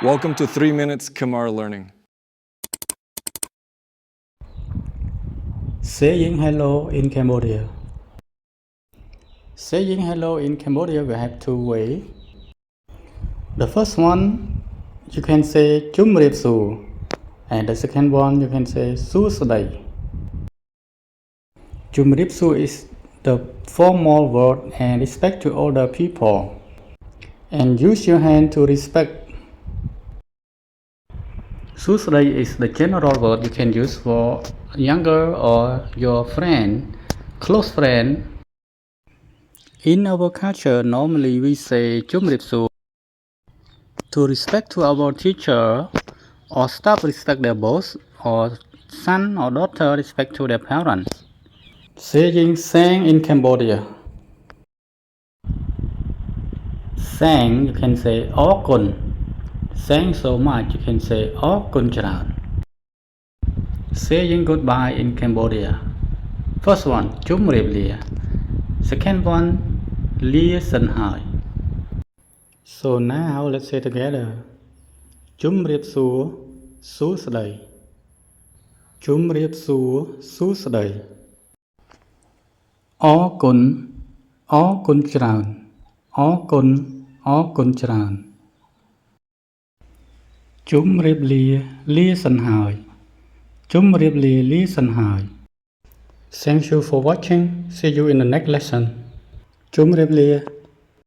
Welcome to 3 Minutes Khmer Learning. Saying hello in Cambodia. Saying hello in Cambodia we have two ways. The first one you can say Chum Riep Su, and the second one you can say Su Sday. Chum Riep Su is the formal word and respect to older people, and use your hand to respect. Su Sday is the general word you can use for younger or your friend, close friend. In our culture, normally we say Chum Riep Su to respect to our teacher, or staff respect their boss, or son or daughter respect to their parents. Saying sang in Cambodia. Sang, you can say Aw Kun. Sang so much, you can say Aw Kun Charan. Saying goodbye in Cambodia. First one, Chum Riep Lia. Second one, Lia San Hai. So now let's say together. Chum Riep Su, Su Sday. Chum Riep Su, Su Sday. Aw Kun Charan. Aw Kun Charan. Chum Riep Lia, Lia San Hai. Chum Riep Lia, Lia San Hai. Thank you for watching. See you in the next lesson. Chum Riep Lia.